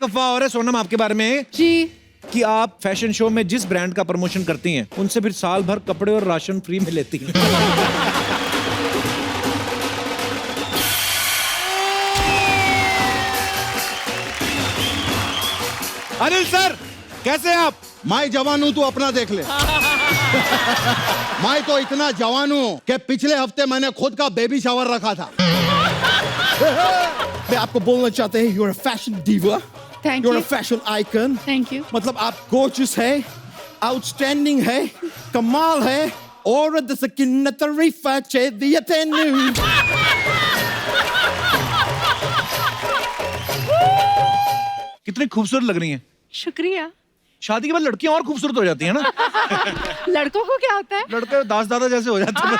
अफवाह और है सोनम आपके बारे में जी। कि आप फैशन शो में जिस ब्रांड का प्रमोशन करती हैं उनसे फिर साल भर कपड़े और राशन फ्री में लेती हैं। अनिल सर कैसे आप? मैं जवान हूं, तू अपना देख ले। मैं तो इतना जवान हूं कि पिछले हफ्ते मैंने खुद का बेबी शावर रखा था। मैं आपको बोलना चाहते हैं, you're a fashion diva, thank you're you. a fashion icon। Thank you. मतलब आप gorgeous है, outstanding है, कमाल है, और जैसे कि न तारीफा चाहिए तेनू। कितनी खूबसूरत लग रही हैं। शुक्रिया। शादी के बाद लड़कियां और खूबसूरत हो जाती हैं ना। लड़कों को क्या होता है? लड़के दास दादा जैसे हो जाते हैं।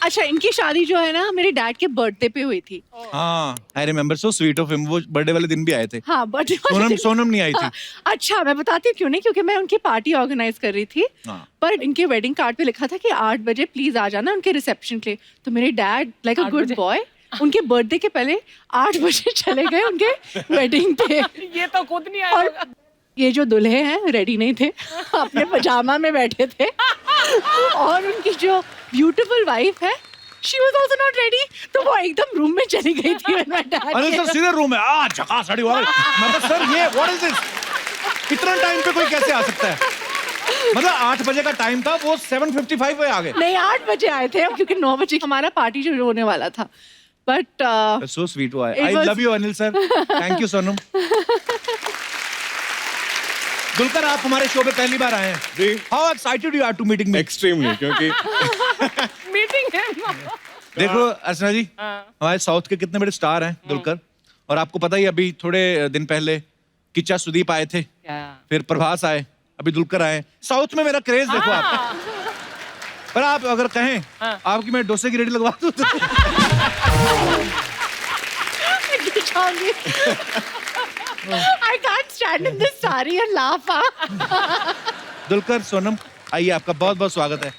अच्छा, इनकी शादी जो है ना मेरे डैड के बर्थडे पे हुई थी। हाँ, I remember, so sweet of him. वो बर्थडे वाले दिन भी आए थे। हाँ, बर्थडे। सोनम नहीं आई थी। अच्छा, मैं बताती हूँ क्यों नहीं, क्योंकि मैं उनकी पार्टी ऑर्गेनाइज कर रही थी। हाँ। पर इनके वेडिंग कार्ड पे लिखा था कि 8 बजे प्लीज आ जाना उनके रिसेप्शन के लिए। तो मेरे dad like a good boy उनके बर्थडे के पहले 8 बजे चले गए उनके वेडिंग पे। ये तो खुद नहीं आया और होगा। ये जो दुल्हे हैं रेडी नहीं थे, अपने पजामा में बैठे थे। और उनकी जो ब्यूटीफुल वाइफ है, she was also not ready, तो वो एकदम रूम में चली गई थी। अनिल सर सीधे रूम में झकास साड़ी वाला। मतलब सर ये व्हाट इज दिस? इतना टाइम पे कोई कैसे आ सकता है? मतलब 8 बजे का टाइम था, वो 7:55 पे आ गए। नहीं, 8 बजे आए थे क्योंकि 9 बजे हमारा पार्टी शुरू होने वाला था। बट सो स्वीट हुआ है। It I was- love you Anil sir. Thank you Sonam. Dulquer आप हमारे शो पे पहली बार आए हैं। जी। How excited you are to meeting me? Extremely, क्योंकि मीटिंग है। देखो अर्चना जी, हमारे साउथ के कितने बड़े स्टार हैं दुलकर, और आपको पता ही अभी थोड़े दिन पहले किच्चा सुदीप आए थे, फिर प्रभास आए, अभी दुलकर आए। साउथ में मेरा क्रेज देखो आप। पर आप अगर कहें आपकी मैं डोसे की रेडी लगवा दूं तो I can't stand in this saree and laugh. Dulquer Sonam आइए, आपका बहुत बहुत स्वागत है।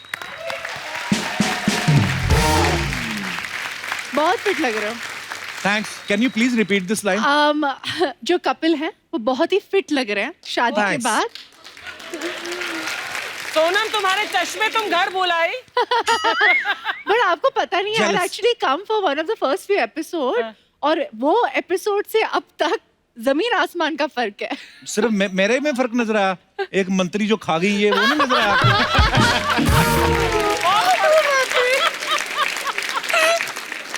बहुत फिट लग रहे हो। Thanks. Can you please repeat this line? जो कपिल हैं वो बहुत ही फिट लग रहे हैं शादी के Thanks. बाद। सोनम, तुम्हारे चश्मे तुम घर बुलाई। बट आपको पता नहीं है, Jealous. Actually come for one of the first few episode, और वो एपिसोड से अब तक जमीन आसमान का फर्क है। सिर्फ मेरे में फर्क नजर आया? एक मंत्री जो खा गई है वो नहीं नजर आया आपको?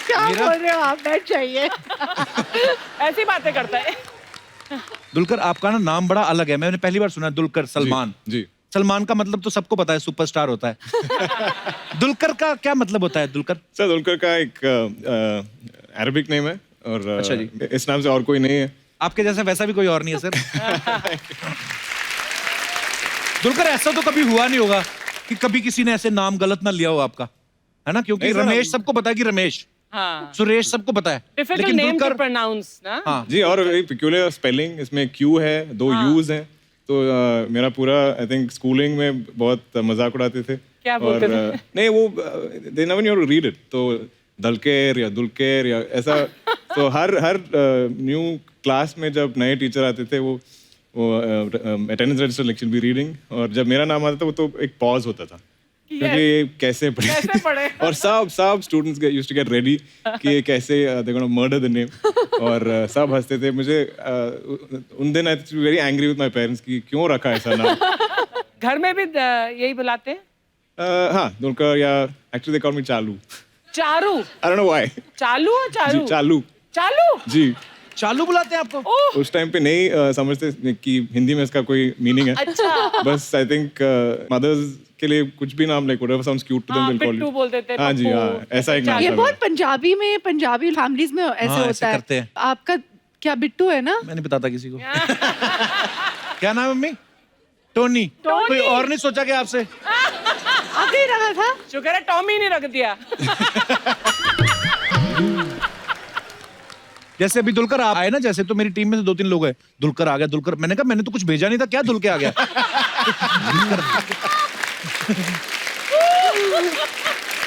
क्या मेरा- बोल रहे हो आप? बैठ जाइए। ऐसी बातें करता है। दुलकर आपका ना नाम बड़ा अलग है, मैंने पहली बार सुना। दुलकर सलमान। जी। सलमान का मतलब तो सबको पता है, सुपरस्टार होता है। दुलकर का क्या मतलब होता है? दुलकर सर, दुलकर का एक अरबिक नेम है, और अच्छा जी। इस नाम से और कोई नहीं है। आपके जैसा वैसा भी कोई और नहीं है सर। दुलकर ऐसा तो कभी हुआ नहीं होगा कि कभी किसी ने ऐसे नाम गलत ना लिया हो आपका, है ना? क्योंकि नहीं सर, रमेश सबको पता है कि रमेश, हाँ। सुरेश सबको पता है, डिफिकल्ट नेम टू प्रोनाउंस ना। हाँ। जी, और एक peculiar स्पेलिंग, इसमें क्यू है, 2 यूज हैं, तो मेरा पूरा आई थिंक स्कूलिंग में बहुत मजाक उड़ाते थे। क्या बोलते और, थे? नहीं, वो they never knew read it, तो दलकेर या दुलकेर या ऐसा। तो हर न्यू क्लास में जब नए टीचर आते थे, वो attendance register lecture be reading, और जब मेरा नाम आता था वो तो एक पॉज होता था, क्योंकि कैसे कैसे पढ़े? और सब students used to get ready कि ये कैसे they gonna murder the name, और सब हंसते थे। मुझे उन दिन I was very angry with my parents कि क्यों रखा ऐसा नाम। घर में भी यही बुलाते हैं। हाँ, दुलकर, या एक्चुअली दे कॉल मी चालू। चारू। आई डोंट नो व्हाई। चालू और चारू। जी, चालू। चालू। जी। चालू बुलाते हैं आपको? ओह, उस टाइम पे नहीं समझते कि हिंदी में इसका कोई मीनिंग है। अच्छा। बस आई थिंक मदर्स के लिए कुछ भी नाम, like whatever sounds cute to them, हाँ, विल कॉल पिट्टू यू। बोल देते हैं, हाँ जी, पप्पू, हाँ, ऐसा एक नाम ये था बहुत मेरा। पंजाबी में, पंजाबी फैमिलीज में ऐसे हाँ, ऐसे होता करते है। हैं। आपका क्या बिट्टू है ना? मैं नहीं बताता किसी को। क्या नाम है मम्मी? टोनी। टोनी। कोई और नहीं सोचा कि आपसे? आगे ही रहा था। शुक्र है टॉमी नहीं रख दिया। जैसे अभी दुलकर आप आए ना, जैसे तो मेरी टीम में से 2-3 लोग हैं, दुलकर आ गया, दुलकर। मैंने कहा मैंने तो कुछ भेजा नहीं था, क्या दुल के आ गया?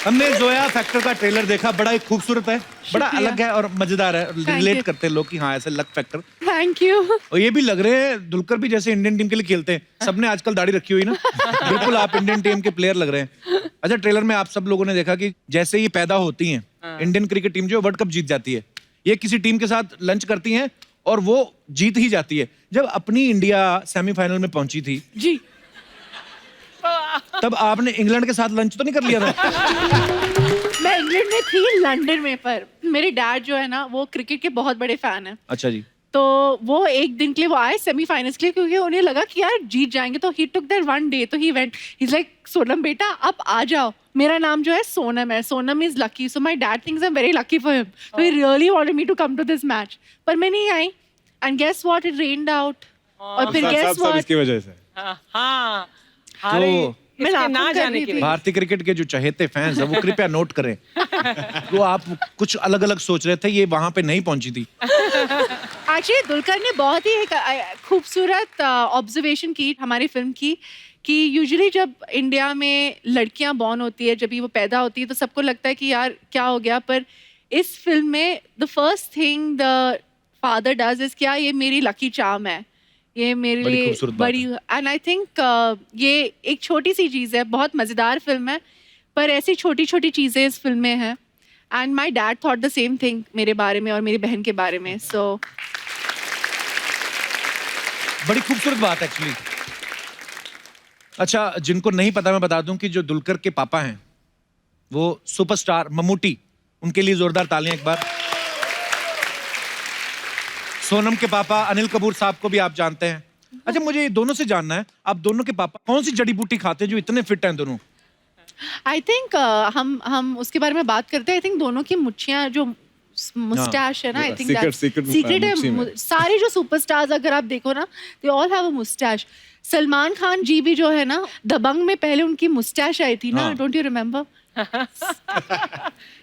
हमने जोया फैक्टर का ट्रेलर देखा, बड़ा ही खूबसूरत है, बड़ा शुक्रिया। अलग है और मजेदार है, रिलेट करते हैं लोग कि हाँ ऐसे लक फैक्टर। Thank you. और ये भी लग रहे हैं दुलकर भी जैसे इंडियन टीम के लिए खेलते हैं, सबने आजकल दाढ़ी रखी हुई ना, बिल्कुल आप इंडियन टीम के प्लेयर लग रहे हैं। अच्छा, ट्रेलर में आप सब लोगों ने देखा कि जैसे ही पैदा होती हैं, इंडियन क्रिकेट टीम जो वर्ल्ड कप जीत जाती है, ये किसी टीम के साथ लंच करती हैं और वो जीत ही जाती है। जब अपनी इंडिया सेमीफाइनल में पहुंची थी, जी। तब आपने इंग्लैंड के साथ लंच तो नहीं कर लिया था? मैं इंग्लैंड में थी, लंदन में, पर मेरे डैड जो है ना वो क्रिकेट के बहुत बड़े फैन हैं। अच्छा जी। तो वो एक दिन के लिए वो आए सेमीफाइनल्स के लिए, क्योंकि उन्हें लगा कि यार जीत जाएंगे, तो ही टुक दैट वन डे, तो he went, he is like Sonam बेटा आप आ जाओ, मेरा नाम जो है सोनम है, Sonam is lucky, so my dad thinks I am very lucky for him, so he really wanted me to come to this match, पर मैं नहीं आई, and guess what, it rained out, और फिर गेस सब व्हाट, इसकी वजह से। हाँ तो मैं इसके लाखों ना कर जाने रही के थी। लिए। भारतीय क्रिकेट के जो चहेते फैंस हैं वो कृपया नोट करें, तो आप कुछ अलग अलग सोच रहे थे, ये वहां पे नहीं पहुंची थी। एक्चुअली दुलकर ने बहुत ही एक खूबसूरत ऑब्जर्वेशन की हमारी फिल्म की, कि यूजुअली जब इंडिया में लड़कियां बॉर्न होती है, जब भी वो पैदा होती है, तो सबको लगता है कि यार क्या हो गया, पर इस फिल्म में the first thing the father does is, क्या ये मेरी लकी चार्म है, ये मेरे बड़ी लिए खूबसूरत बात बड़ी, एंड आई थिंक ये एक छोटी सी चीज़ है, बहुत मज़ेदार फिल्म है, पर ऐसी छोटी छोटी चीज़ें इस फिल्म में हैं, and my dad thought the same thing मेरे बारे में और मेरी बहन के बारे में, सो बड़ी खूबसूरत बात एक्चुअली। अच्छा, जिनको नहीं पता मैं बता दूं कि जो दुलकर के पापा हैं वो सुपरस्टार मम्मूटी, उनके लिए जोरदार तालियां एक बार। सोनम के पापा अनिल कपूर साहब को भी आप जानते हैं। अच्छा, मुझे ये दोनों से जानना है, आप दोनों के पापा कौन सी जड़ी बूटी खाते हैं जो इतने फिट हैं दोनों? आई थिंक हम उसके बारे में बात करते हैं। आई थिंक दोनों की मुच्छियाँ जो मुस्टैश है ना, आई थिंक secret सीक्रेट मुच्छी है। में। सारे जो सुपरस्टार्स अगर आप देखो ना, they all have a moustache. Salman Khan ji भी जो है ना, दबंग में पहले उनकी मुस्टैश आई थी ना, हाँ। Don't you remember? It's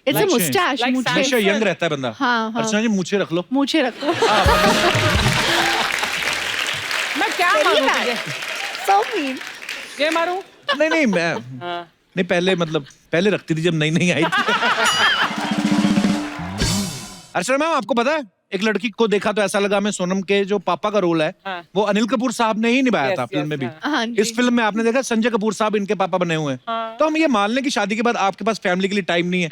a Like Moustache, like मुझे हमेशा यंग रहता है बंदा। हाँ, हाँ। अर्चना जी मुझे रख लो। मुझे रखो। मैं क्या मारूं तुझे? So mean. ये मारूं? नहीं नहीं, मैं नहीं, पहले मतलब पहले रखती थी जब नई नई आई थी। अर्चना मैम, आपको पता है एक लड़की को देखा तो ऐसा लगा मैं सोनम के जो पापा का रोल है हाँ। वो अनिल कपूर साहब ने ही निभाया Yes, था फिल्म yes, में भी। हाँ जी। इस फिल्म में आपने देखा संजय कपूर साहब इनके पापा बने हुए हैं। तो हम ये मान लें कि शादी के बाद आपके पास फैमिली के लिए टाइम नहीं है,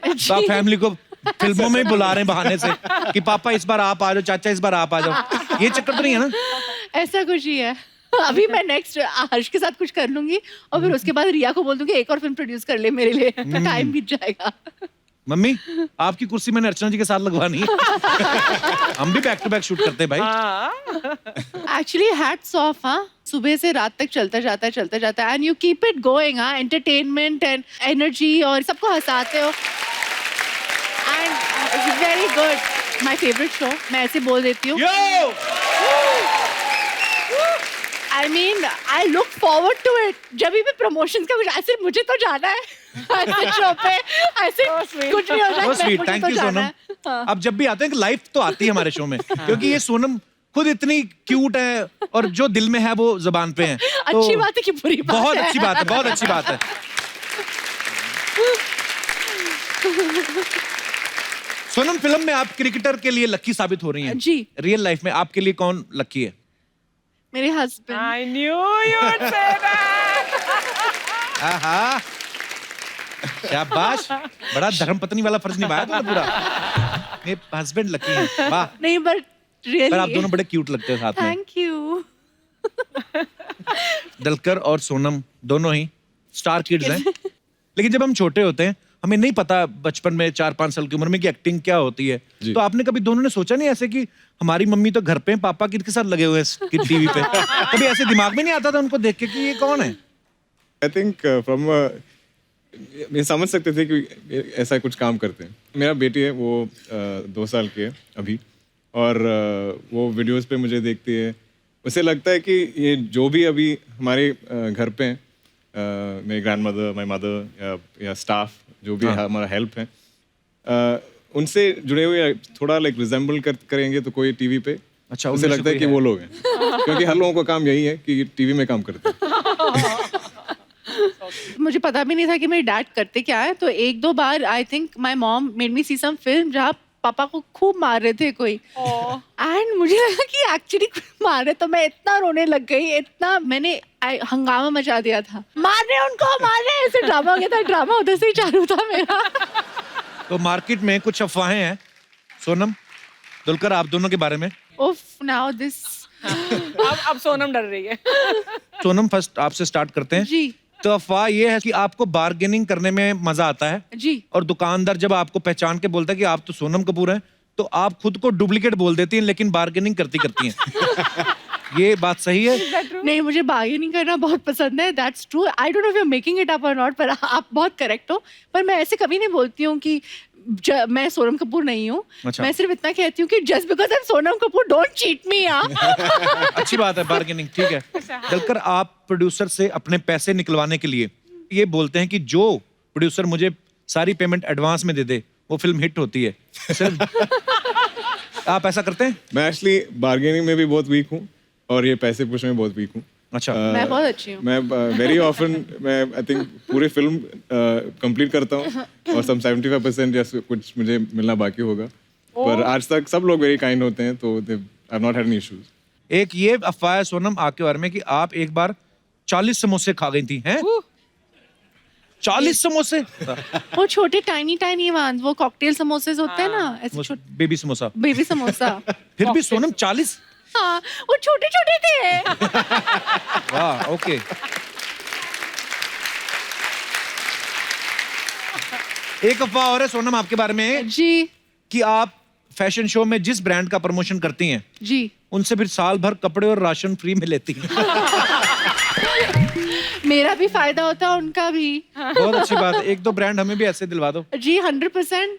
तो आप फैमिली को फिल्मों में ही बुला रहे हैं बहाने से कि पापा इस बार आप आ जाओ, चाचा इस बार आप आ जाओ। ये चक्कर तो नहीं है ना? ऐसा कुछ ही है। अभी मैं नेक्स्ट हर्ष के साथ कुछ कर लूंगी और फिर उसके बाद रिया को बोल दूंगी एक और फिल्म प्रोड्यूस कर ले मेरे लिए, तो टाइम बीत जाएगा। मम्मी, आपकी कुर्सी मैंने अर्चना जी के साथ लगवानी है। हम भी बैक टू बैक शूट करते हैं भाई। एक्चुअली हैट्स ऑफ, हाँ, सुबह से रात तक चलता जाता है and you keep it going, हाँ, एंटरटेनमेंट एंड एनर्जी, और सबको हंसाते हो and it's very good. My favourite show, मैं ऐसे बोल देती हूँ। I mean I look forward to it. जब भी प्रमोशंस का कुछ ऐसे, मुझे तो जाना है ऐसे शो पे, ऐसे कुछ नहीं हो जाए, बहुत स्वीट, मुझे थैंक तो यू जाना सोनम। है। हाँ। अब जब भी आते हैं कि लाइफ तो आती है हमारे शो में, क्योंकि ये सोनम खुद इतनी क्यूट है और जो दिल में है वो जुबान पे है। तो अच्छी बात है कि बुरी बात बहुत है? अच्छी बात है, बहुत अच्छी बात है। सोनम, फिल्म में आप क्रिकेटर के लिए लकी साबित हो रही हैं। जी। रियल लाइफ में आपके लिए कौन लकी है? मेरे husband. I knew you would say that. आहा, शाबाश, बड़ा धर्मपत्नी वाला फर्ज निभाया तुमने पूरा। मेरे हस्बैंड लकी हैं, वाह। नहीं, बट पर आप रियली दोनों बड़े क्यूट लगते हो साथ में। Thank you. दलकर और सोनम दोनों ही स्टार किड्स हैं। लेकिन जब हम छोटे होते हैं हमें नहीं पता बचपन में 4-5 साल की उम्र में कि एक्टिंग क्या होती है। जी। तो आपने कभी दोनों ने सोचा नहीं ऐसे कि हमारी मम्मी तो घर पे हैं, पापा किसके साथ लगे हुए हैं टीवी पे? कभी ऐसे दिमाग में नहीं आता था उनको देख के कि ये कौन है? आई थिंक फ्रॉम ये समझ सकते थे कि ऐसा कुछ काम करते हैं। मेरा बेटी है, वो 2 साल की है अभी, और वो वीडियोस पे मुझे देखती है। उसे लगता है कि ये जो भी अभी हमारे घर पे हैं, मेरी ग्रैंड मदर, माई मदर या स्टाफ जो भी हमारा हेल्प है, उनसे जुड़े हुए थोड़ा लाइक रिजेंबल करेंगे तो कोई टीवी पे, अच्छा, उसे उनमें से लगता है कोई कि है। वो लोग हैं। क्योंकि हर लोगों का काम यही है कि टीवी में काम करते हैं। मुझे पता भी नहीं था कि मेरे डैड करते क्या है, तो एक दो बार I think my mom made me see some film जहाँ पापा को खूब मार रहे थे कोई, एंड मुझे लगा कि एक्चुअली मार रहे, तो मैं इतना रोने लग गई, इतना मैंने हंगामा मचा दिया था, मार रहे उनको, मार रहे, ऐसे ड्रामा हो गया था, ड्रामा उधर से ही चालू था मेरा। तो मार्केट में कुछ अफवाहें हैं सोनम दुलकर आप दोनों के बारे में। उफ, नाउ दिस। अब सोनम डर रही है। सोनम फर्स्ट आपसे स्टार्ट करते हैं। जी तो अफवाह ये है कि आपको बार्गेनिंग करने में मजा आता है, जी। और दुकानदार जब आपको पहचान के बोलता है कि आप तो सोनम कपूर हैं, तो आप खुद को डुप्लीकेट बोल देती हैं लेकिन बार्गेनिंग करती हैं। ये बात सही है? नहीं, मुझे बार्गेनिंग करना बहुत पसंद है, that's true. I don't know if you are making it up और नॉट, पर आप बहुत करेक्ट हो। पर मैं ऐसे कभी नहीं बोलती हूँ कि मैं सोनम कपूर नहीं हूँ। अच्छा। मैं सिर्फ इतना कहती हूँ कि just because I am Sonam Kapoor don't cheat मी यार। अच्छी बात है, बार्गेनिंग ठीक है। दलकर आप प्रोड्यूसर से अपने पैसे निकलवाने के लिए ये बोलते हैं कि जो प्रोड्यूसर मुझे सारी पेमेंट एडवांस में दे दे वो फिल्म हिट होती है, सिर्फ आप ऐसा करते हैं? मैं एक्चुअली बार्गेनिंग में भी बहुत वीक हूँ और ये पैसे पूछने में बहुत वीक हूँ। अच्छा। मैं बहुत अच्छी हूँ। मैं वेरी ऑफन मैं आई थिंक पूरी फिल्म कंप्लीट करता हूँ और सम 75% या कुछ मुझे मिलना बाकी होगा, पर आज तक सब लोग वेरी काइंड होते हैं, तो I have not had any issues. एक ये अफवाह है सोनम आपके बारे में कि आप एक बार 40 समोसे खा गई थी, हैं? 40 समोसे? वो छोटे टाइनी टाइनी वंस, वो कॉकटेल समोसे होते हैं ना, ऐसे छोटे बेबी समोसा। बेबी समोसा। फिर भी सोनम 40? हाँ, वो छोटे छोटे थे। वाह, ओके। एक अफवाह और है सोनम आपके बारे में जी कि आप फैशन शो में जिस ब्रांड का प्रमोशन करती हैं जी। उनसे फिर साल भर कपड़े और राशन फ्री में लेती हैं। मेरा भी फायदा होता है, उनका भी। बहुत अच्छी बात है। एक दो ब्रांड हमें भी ऐसे दिलवा दो। जी 100%।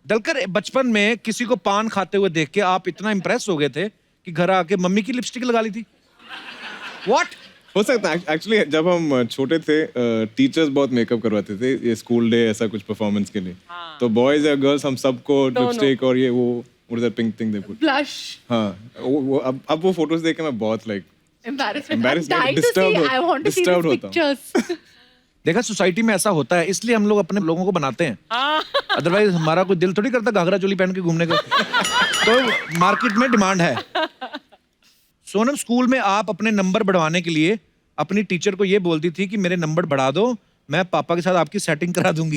दलकर बचपन में किसी को पान खाते हुए देख के आप इतना इम्प्रेस हो गए थे कि घर आके मम्मी की लिपस्टिक लगा ली थी? What? हो सकता है एक्चुअली जब हम छोटे थे टीचर्स बहुत मेकअप करवाते थे, ये स्कूल डे ऐसा कुछ परफॉर्मेंस के लिए, तो बॉयज या गर्ल्स हम सबको लिपस्टिक और ये वो pink thing they put. Blush. हाँ, वो अब वो फोटोज देख के मैं बहुत like Embarrassment. disturbed I want to see disturbed these होता हूँ। pictures. देखा, सोसाइटी में ऐसा होता है, इसलिए हम लोग अपने लोगों को बनाते हैं। अदरवाइज हमारा कोई दिल थोड़ी करता घाघरा चोली पहन के घूमने का। तो मार्केट में डिमांड है। सोनम, स्कूल में आप अपने नंबर बढ़वाने के लिए अपनी टीचर को ये बोलती थी कि मेरे नंबर बढ़ा दो, मैं पापा के साथ आपकी सेटिंग करा दूंगी।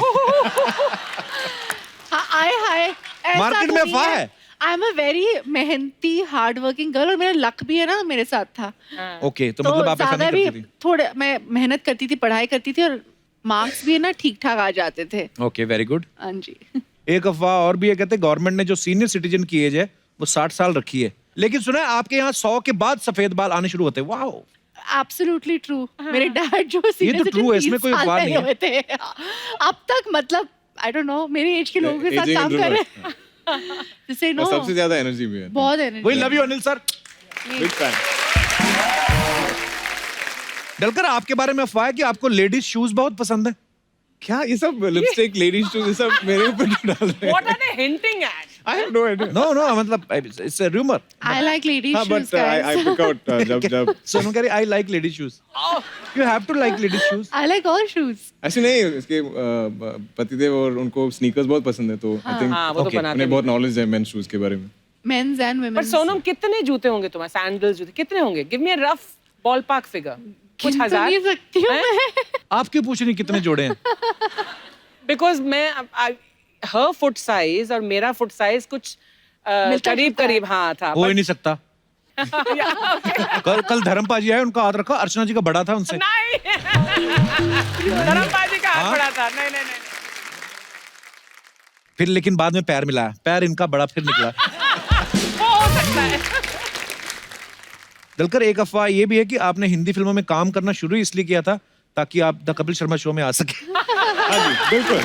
हाय मार्केट में अफवाह है। आई एम अ वेरी मेहनती हार्ड वर्किंग गर्ल, और मेरा लक भी है ना मेरे साथ था। ओके, तो मतलब आप ऐसा ज्यादा नहीं भी करती थी? थोड़े मैं मेहनत करती थी, पढ़ाई करती थी, और मार्क्स भी है ना ठीक ठाक आ जाते थे। Okay, very good. हाँ जी। एक अफवाह और भी है, कहते हैं गवर्नमेंट ने जो सीनियर सिटीजन की एज है वो 60 साल रखी है, लेकिन सुना है आपके यहाँ 100 के बाद सफेद बाल आने शुरू होते हैं। वाह, एब्सोल्युटली ट्रू। मेरे डैड जो ये तो true है, इसमें कोई अफवाह नहीं है। हुए थे अब तक, मतलब आई डोंट नो, मेरी एज के लोगों के साथ Aging काम कर introvert, रहे हैं। जिससे नो और सबसे ज्यादा एनर्जी भी है। बहुत एनर्जी। वही love you Anil sir. Big fan. Dulquer, आपके बारे में अफवाह है कि आपको लेडीज शूज बहुत पसंद है। क्या ये सब लिपस्टिक लेडीज शूज ये सब मेरे ऊपर क्यों डाल रहे हैं? What are they hinting at? I have no idea. No no, मतलब it's a rumor। I like ladies हाँ, shoes but I pick out जब सोनू कह रही I like ladies shoes. You have to like ladies shoes. I like all shoes. ऐसे नहीं, इसके पतिदेव और उनको स्नीकर्स बहुत पसंद है, तो आई थिंक हाँ, वो तो बनाते उन्हें बहुत नॉलेज है मेन शूज के बारे में। Men's and women. पर सोनम, कितने जूते होंगे तुम्हारे, सैंडल्स जूते कितने होंगे? Give me a rough ballpark figure. कुछ हजार? नहीं सकती हूँ मैं। आप क्यों पूछ रही कितने जोड़े हैं? बिकॉज मैं हर फुट साइज और मेरा फुट साइज कुछ करीब करीब हाँ था। हो ही नहीं सकता। कल धर्मपाजी आए, उनका हाथ रखा, अर्चना जी का बड़ा था उनसे। नहीं, धर्मपाजी का हाथ बड़ा था। नहीं नहीं नहीं। फिर लेकिन बाद में पैर मिला, पैर इनका बड़ा फिर निकला। हो सकता है। दलकर, एक अफवाह ये भी है कि आपने हिंदी फिल्मों में काम करना शुरू इसलिए किया था ताकि आप द कपिल शर्मा शो में आ सके। हाँ जी, बिल्कुल।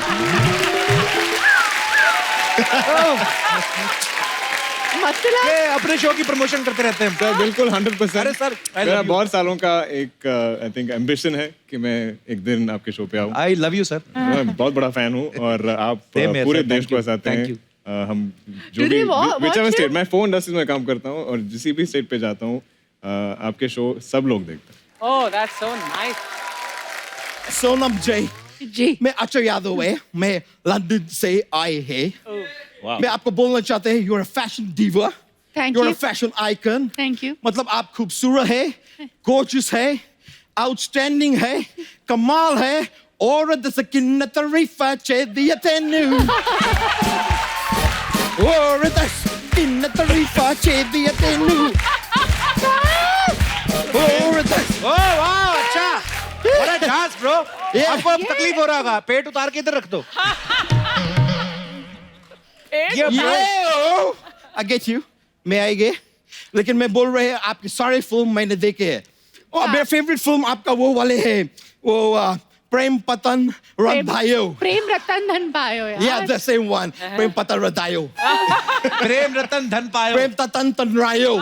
मतलब ये अपने शो की प्रमोशन करते रहते हैं। सर बिल्कुल 100%। अरे सर, I मेरा love you. बहुत सालों का एक आई थिंक एम्बिशन है कि मैं एक दिन आपके शो पे आऊँ। I love you sir. मैं बहुत बड़ा फैन हूँ और आप Same here, पूरे sir. देश Thank को you. हंसाते Thank हैं। you. हम Do जो भी they watch whichever you? State, मैं फोन इंडस्ट्री में काम करता हूँ और जिस भी स्टेट पे जाता हूँ आपके शो सब लोग देखते हैं। Oh, that's so nice. Sonam जी जी मैं अक्षय यादव है मैं लंदन से आए हैं Wow. मैं आपको बोलना चाहते हैं you're a fashion diva Thank you're you. a fashion icon Thank you. मतलब आप खूबसूरत है gorgeous है outstanding है कमाल है और दसकिन तरीफा चाहिए तेनू और दसकिन तरीफा चाहिए तेनू और दस ओह वाह अच्छा बड़ा डांस ब्रो Yeah. आपको अब तकलीफ हो रहा होगा पेट उतार के इधर रख दो ये Yo! I get you. मैं आएंगे लेकिन मैं बोल रहे हैं आपकी सारे फिल्म मैंने देखे हैं और मेरा फेवरेट फिल्म आपका वो वाले है वो प्रेम पतन रंधायो प्रेम रतन धन पायो यार Yeah, the same one. प्रेम पतन रंधायो प्रेम रतन धन पायो प्रेम ततन तनरायो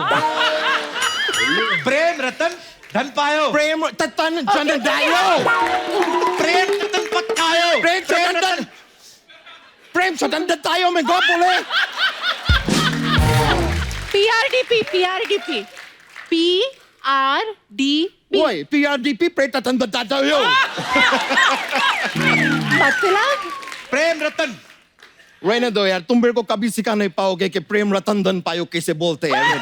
प्रेम रतन धन पायो प्रेम ततन जनदायो प्रेम रतन पक्कायो प्रेम चतन प्रेम चतन दतायो में गो बोले PRDP PRDP PRDP ओए PRDP प्रेम ततन दतायो मतलब प्रेम रतन रहने दो यार तुम मेरे को कभी सिखा नहीं पाओगे कि प्रेम रतन धन पायो कैसे बोलते हैं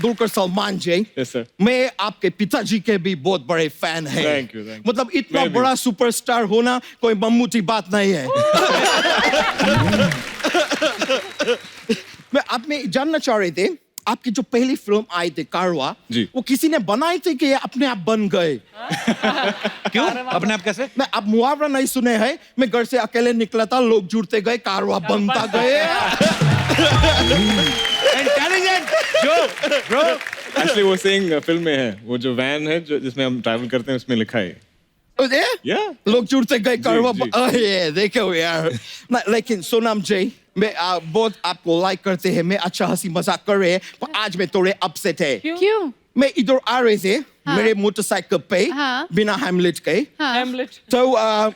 दुलकर सलमान जी Yes, sir. मैं आपके पिताजी के भी बहुत बड़े फैन हैं Thank you, thank you. मतलब इतना मैं भी। बड़ा सुपरस्टार होना कोई मम्मूटी बात नहीं है मैं आप में जानना चाह रहे थे आपकी जो पहली फिल्म आई थी कारवा जी। वो किसी ने बनाई थी कि ये अपने आप बन गए क्यों अपने आप कैसे मैं अब मुहावरा नहीं सुने हैं मैं घर से अकेले निकला था लोग जुड़ते गए कारवा बनता गए इंटेलिजेंट जो ब्रो Actually वो saying फिल्म में है वो जो वैन है जो जिसमें हम ट्रैवल करते हैं उसमें लिखा है Yeah. लोग जुड़ते गए कारवा जी। ये देखो यार लेकिन सोनम जी मैं बहुत आपको लाइक करते हैं मैं अच्छा हंसी मजाक कर रहे हैं पर आज मैं थोड़े अपसेट है क्यों मैं इधर आ रहे थे मेरे मोटरसाइकिल पे हाँ। बिना हेमलेट के Hamlet. तो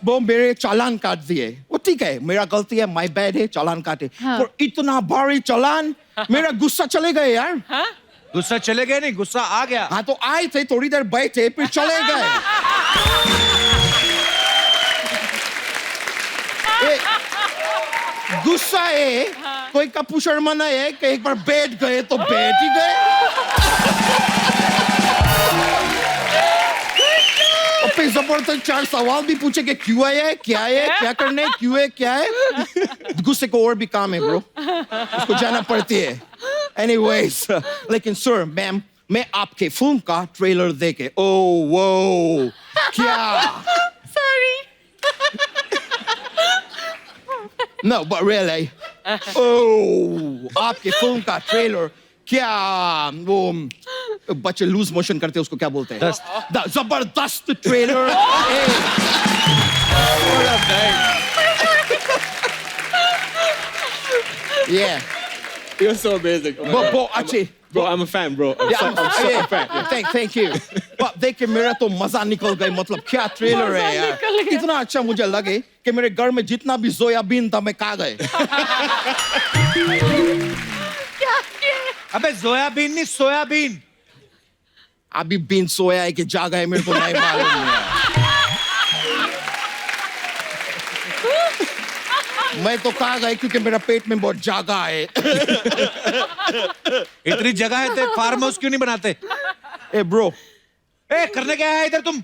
वो मेरे चालान काट दिए वो ठीक है मेरा गलती है माय बैड है चालान काटे पर इतना भारी चालान मेरा गुस्सा चले गए यार गुस्सा चले गए नहीं गुस्सा आ गया हाँ तो आए थे थोड़ी देर बैठे फिर चले गए गुस्सा है कोई कपू शर्मा नहीं है कि एक बार बैठ गए तो बैठ ही गए और फिर जबरदस्त 4 सवाल भी पूछे कि क्यों आए है क्या करने क्यों है क्या है गुस्से को और भी काम है ब्रो उसको जाना पड़ती है एनीवेज लेकिन सर मैम मैं आपके फिल्म का ट्रेलर देखे ओ वो क्या sorry No, but really. Oh, आपके फिल्म का ट्रेलर क्या वो बच्चे लूज मोशन करते हैं उसको क्या बोलते हैं जबरदस्त trailer Yeah, You're so amazing. वो अच्छे Bro, I'm a fan, bro. I'm so a fan. Yeah. Thank you. But देख के मेरा तो मजा निकल गई मतलब क्या ट्रेलर है यार निकल गया। इतना अच्छा मुझे लगे कि मेरे घर में जितना भी सोयाबीन था मैं खा गए क्या अबे सोयाबीन नहीं सोयाबीन अभी बीन सोया है कि जागा है मेरे को नहीं मालूम है मैं तो खा गए क्योंकि मेरा पेट में बहुत जागा है इतनी जगह है तो फार्म हाउस क्यों नहीं बनाते ए ब्रो ए करने क्या है इधर तुम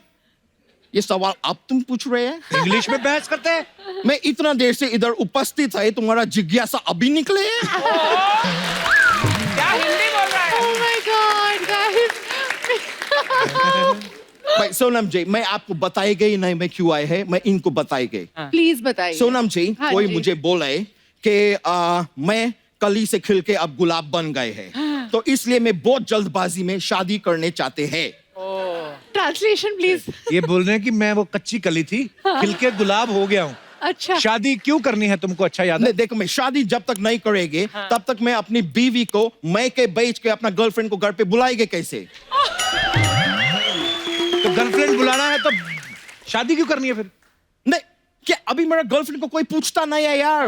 ये सवाल अब तुम पूछ रहे हैं इंग्लिश में बहस करते हैं मैं इतना देर से इधर उपस्थित है तुम्हारा जिज्ञासा अभी निकले क्या हिंदी बोल रहा है Oh my God, guys. भाई सोनम जी मैं आपको बताएगा ही नहीं मैं क्यों आए हैं मैं इनको बताएंगे प्लीज बताइए सोनम जी हाँ कोई जी। मुझे बोले कि मैं कली से खिल के अब गुलाब बन गए हैं तो इसलिए मैं बहुत जल्दबाजी में शादी करने चाहते हैं ट्रांसलेशन प्लीज ये बोल रहे हैं कि मैं वो कच्ची कली थी खिल के गुलाब हो गया हूँ अच्छा शादी क्यों करनी है तुमको अच्छा याद है नहीं देखो मैं शादी जब तक नहीं करेंगे तब तक मैं अपनी बीवी को मैं के बेच के अपना गर्लफ्रेंड को घर पे बुलाएंगे कैसे तो गर्लफ्रेंड बुलाना है तो शादी क्यों करनी है फिर नहीं क्या अभी मेरा गर्लफ्रेंड को कोई पूछता नहीं है यार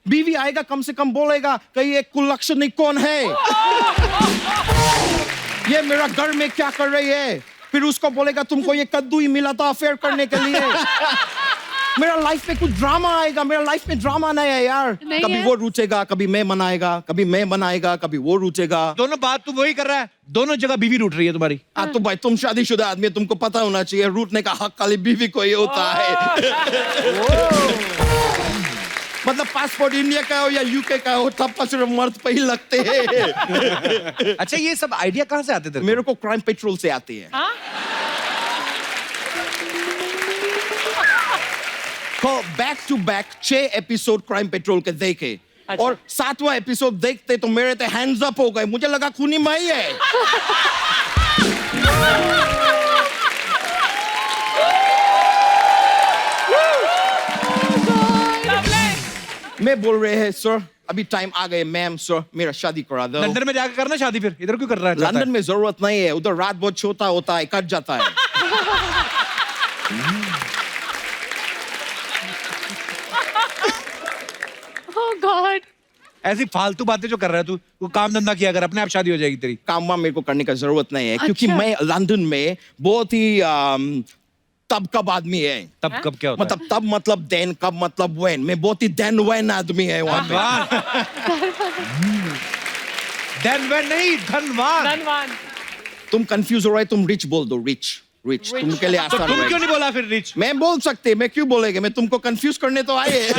बीवी आएगा कम से कम बोलेगा कि ये कुलक्षणी कौन है ये मेरा घर में क्या कर रही है फिर उसको बोलेगा तुमको ये कद्दू ही मिला था अफेयर करने के लिए। मेरा लाइफ में कुछ ड्रामा आएगा, मेरा लाइफ में ड्रामा नहीं है यार। नहीं कभी है। वो रुचेगा, कभी मैं मनाएगा, कभी मैं मनाएगा, कभी वो रुचेगा। दोनों बात तू वही कर रहा है, दोनों जगह बीवी रूठ रही है तुम्हारी। तो भाई तुम शादीशुदा आदमी है, तुमको पता होना चाहिए रूठने का हक खाली बीवी को ही होता है। मतलब पासपोर्ट इंडिया का हो या यूके का हो, थप्पड़ सिर्फ मर्द पे ही लगते हैं। अच्छा, ये सब आइडिया कहाँ से आते थे? मेरे को क्राइम पेट्रोल से आती है। तो back to back 6 episode crime patrol के देखे और 7वां एपिसोड देखते तो मेरे तो हैंड्स अप हो गए, मुझे लगा खूनी माई है। मैं बोल रहे हैं सर अभी टाइम आ गए, मैम सर मेरा शादी करा दो। लंदन में जाकर करना शादी, फिर इधर क्यों कर रहा है? लंदन में जरूरत नहीं है, उधर रात बहुत छोटा होता है, कट जाता है। Oh God. ऐसी फालतू बातें जो कर रहा है तू, वो काम धंधा किया कर, अपने आप शादी हो जाएगी तेरी। काम वाम मेरे को करने का जरूरत नहीं है, क्योंकि अच्छा। मैं लंदन में बहुत ही तब कब आदमी है। तब कब क्या होता मतलब तब मतलब देन, कब मतलब वेन। मैं बहुत ही देन वेन आदमी है वहां पे। धनवान नहीं, धनवान। धनवान। तुम कंफ्यूज हो रहे, तुम रिच बोल दो, रिच रिच तुमके लिए तो आसान तुम क्यों रहेगा। नहीं बोला फिर रिच? मैं बोल सकते, मैं क्यों बोलेंगे, मैं तुमको कंफ्यूज करने तो आए।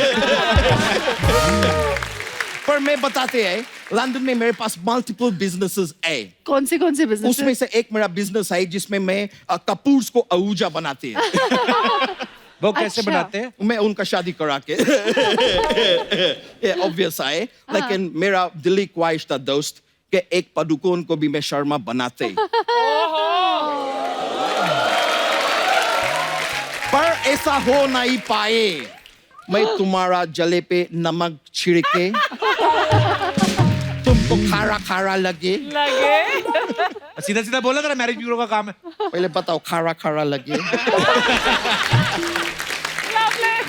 पर मैं बताते हैं लंदन में मेरे पास मल्टीपल बिजनेसेस है। कौन से बिजनेस? उसमें से एक मेरा बिजनेस है जिसमें मैं कपूर्स को आहूजा बनाते हैं। वो कैसे अच्छा। बनाते हैं? मैं उनका शादी करा के। ये ऑब्वियस है, लेकिन मेरा दिली ख्वाहिश था दोस्त कि एक पदुकोण को भी मैं शर्मा बनाते। पर ऐसा हो नहीं पाए। मैं तुम्हारा जले पे नमक छिड़के तुमको खारा खारा लगे। सीधा सीधा बोला, तेरा मैरिज ब्यूरो का काम है। पहले बताओ, खारा खारा लगे।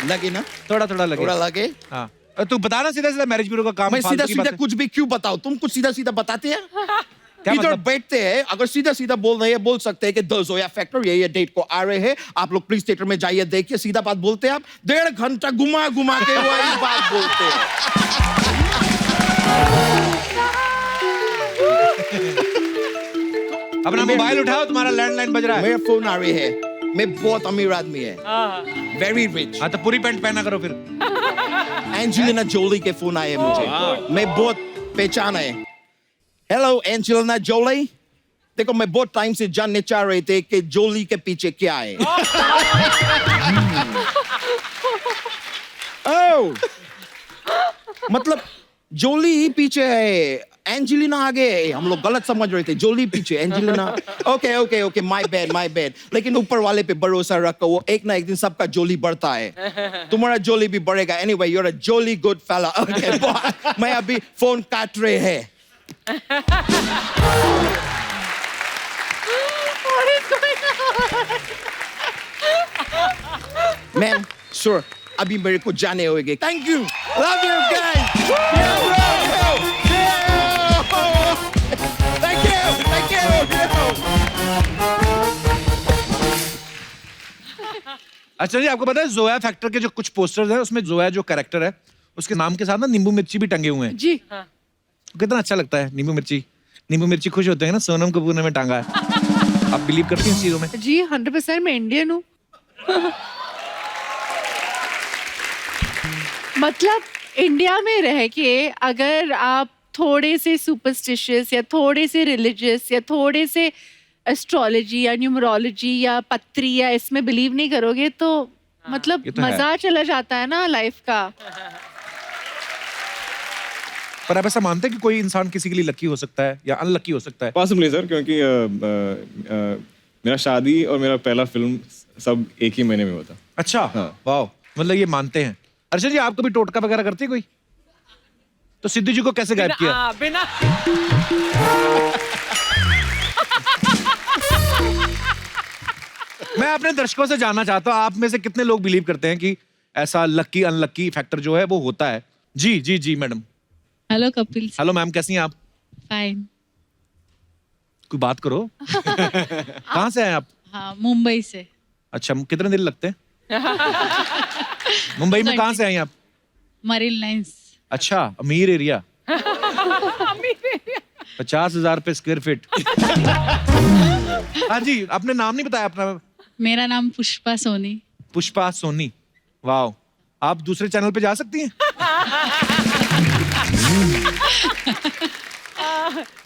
लगे ना? थोड़ा थोड़ा लगे। थोड़ा लगे। हाँ, तू बता ना, सीधा सीधा मैरिज ब्यूरो का काम। मैं फालतू सीधा की सीधा बातें। कुछ भी क्यों बताओ? तुम कुछ सीधा सीधा बताते हैं। क्या इधर मतलब? बैठते हैं, अगर सीधा सीधा बोल रहे हैं, बोल सकते हैं कि द जोया फैक्टर ये डेट को आ रहे हैं, आप लोग प्लीज थिएटर में जाइए, देखिए। सीधा बात बोलते हैं आप, 1.5 घंटा घुमा घुमा के वही बात बोलते हैं। अपना मोबाइल उठाओ, तुम्हारा लैंडलाइन बज रहा है। मेरा फोन आ रही है, मैं बहुत अमीर आदमी है, वेरी रिच। हाँ, तो पूरी पैंट पहना करो फिर। एंजेलिना जोली के फोन आए मुझे, मैं बहुत पहचान है। हेलो एंजेलिना जोली, देखो मैं बहुत टाइम से जानने चाह रहे थे कि जोली के पीछे क्या है। ओह, मतलब जोली ही पीछे है, एंजेलिना आगे है। हम लोग गलत समझ रहे थे, जोली पीछे, Angelina. Okay okay okay, my bad. लेकिन ऊपर वाले पे भरोसा रखो, वो एक ना एक दिन सबका जोली बढ़ता है। तुम्हारा जोली भी बढ़ेगा। Anyway, you are a jolly good fellow. Okay, मैं अभी फोन काट रहे हैं। मैम सर, अभी मेरे को जाने होंगे। Thank you, love you guys. Thank you. अच्छा जी, आपको पता है जोया फैक्टर के जो कुछ पोस्टर्स हैं, उसमें जोया जो कैरेक्टर है, उसके नाम के साथ ना नींबू मिर्ची भी टंगे हुए हैं। जी। कितना अच्छा लगता है नींबू मिर्ची। नींबू मिर्ची खुश होते हैं ना, सोनम कपूर ने में टांगा है। आप बिलीव करती हैं इस चीजों में? जी 100% मैं इंडियन हूँ। मतलब इंडिया में रह के अगर आप थोड़े से सुपरस्टिशियस या थोड़े से रिलीजियस या थोड़े से एस्ट्रोलॉजी या न्यूमरोलॉजी या पत्री या इसमें बिलीव नहीं करोगे तो मतलब ये तो है। मजा चला जाता है ना लाइफ का। पर आप ऐसा मानते हैं कि कोई इंसान किसी के लिए लकी हो सकता है या अनलकी हो सकता है? पॉसिबली सर, क्योंकि मेरा शादी और मेरा पहला फिल्म सब एक ही महीने में हुआ था। अच्छा, हाँ। वाह, मतलब ये मानते हैं। अर्षद जी, आप कभी टोटका वगैरह करते हैं कोई? तो सिद्धू जी को कैसे गायब किया? बिना मैं अपने दर्शकों से जानना चाहता हूँ, आप में से कितने लोग बिलीव करते हैं कि ऐसा लकी अनलकी फैक्टर जो है वो होता है? जी जी जी madam. Hello Kapil. Hello ma'am, कैसी हैं आप? फाइन। कोई बात करो। कहाँ से आए आप? हाँ, मुंबई से। अच्छा, कितने दिन लगते हैं? मुंबई में कहाँ से आई आप? Marine lines. अच्छा, अमीर एरिया। 50,000 पे स्क्वायर फीट। हाँ जी, आपने नाम नहीं बताया अपना। मेरा नाम पुष्पा सोनी। पुष्पा सोनी, वाह। आप दूसरे चैनल पे जा सकती हैं।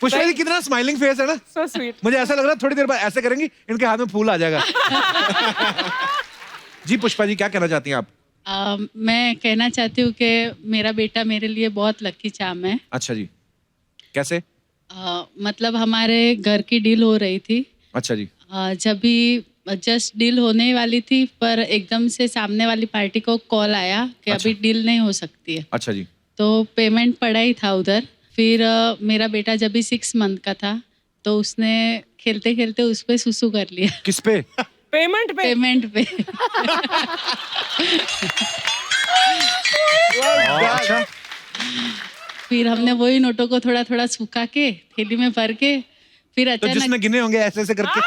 पुष्पा जी कितना स्माइलिंग फेस है ना। So sweet. मुझे ऐसा लग रहा है थोड़ी देर बाद ऐसे करेंगी, इनके हाथ में फूल आ जाएगा। जी पुष्पा जी, क्या कहना चाहती हैं आप? मैं कहना चाहती हूँ कि मेरा बेटा मेरे लिए बहुत लकी चार्म है। अच्छा जी, कैसे? मतलब हमारे घर की डील हो रही थी। अच्छा जी। जब भी जस्ट डील होने वाली थी, पर एकदम से सामने वाली पार्टी को कॉल आया कि अच्छा। अभी डील नहीं हो सकती है। अच्छा जी। तो पेमेंट पड़ा ही था उधर। फिर मेरा बेटा जब भी 6 मंथ का था, तो उसने खेलते खेलते उस पे सुसु कर लिया। किस पे? पेमेंट पे। पेमेंट पे। अच्छा, फिर हमने वही नोटों को थोड़ा थोड़ा सुखा के थैली में भर के फिर तो अचानक जिसने गिने होंगे ऐसे ऐसे करके।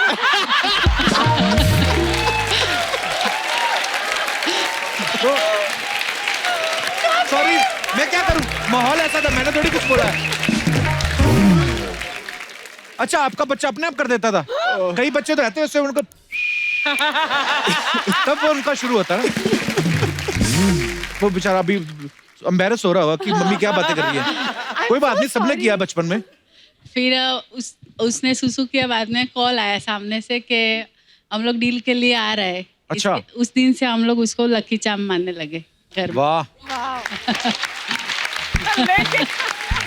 तो सॉरी, मैं क्या करूं, माहौल ऐसा था, मैंने थोड़ी कुछ बोला है। अच्छा, आपका बच्चा अपने आप कर देता था? कई बच्चे तो रहते हैं उससे उनको तब वो उनका शुरू होता है ना। वो बेचारा अभी एम्बैरस हो रहा होगा कि मम्मी क्या बातें कर रही है। कोई बात नहीं, सबने किया बचपन में। फिर उसने सुसु किया। बाद में कॉल आया सामने से कि हम लोग डील के लिए आ रहे हैं। अच्छा। उस दिन से हम लोग उसको लकी चार्म मानने लगे घर में। वाह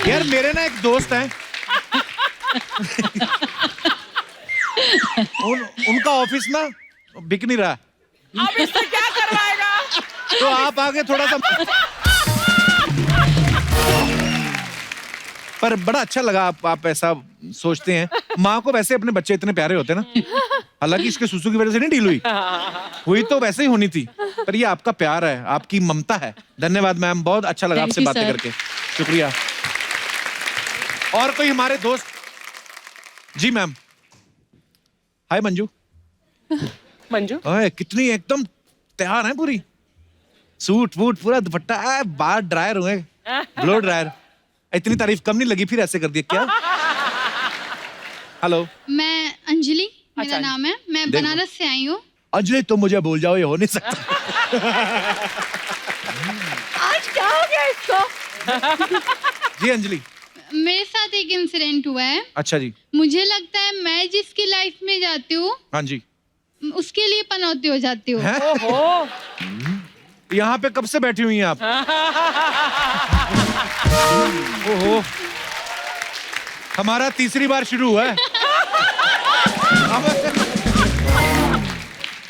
यार, मेरे ना एक दोस्त हैं, उनका ऑफिस ना बिक नहीं रहा। अब इससे क्या करवाएगा? तो आप आगे थोड़ा सा। पर बड़ा अच्छा लगा आप ऐसा सोचते हैं। माँ को वैसे अपने बच्चे इतने प्यारे होते हैं ना। हालांकि इसके सुसु की वजह से नहीं डील हुई तो वैसे ही होनी थी। पर ये आपका प्यार है, आपकी ममता है। धन्यवाद मैम, बहुत अच्छा लगा Thank आपसे you, बातें sir. करके। शुक्रिया। और कोई हमारे दोस्त? जी मैम। हाय मंजू। मंजू ओए, कितनी एकदम तैयार है पूरी, सूट वूट पूरा दुपट्टा है, बाल ड्रायर हुए, ब्लो ड्रायर। इतनी तारीफ कम नहीं लगी, फिर ऐसे कर दिया क्या? हेलो, मैं अंजलि मेरा अच्छा, नाम है। मैं देखो। बनारस से आई हूँ। अंजलि तुम मुझे भूल जाओ, ये हो नहीं सकता। आज क्या हो गया इसको? जी अंजलि। मेरे साथ एक इंसिडेंट हुआ है। अच्छा जी। मुझे लगता है मैं जिसकी लाइफ में जाती हूँ हाँ जी। उसके लिए पनौती हो जाती हूँ। हैं? ओहो, यहाँ पे कब से बैठी हुई हैं आप? ओहो, हमारा तीसरी बार शुरू हुआ है।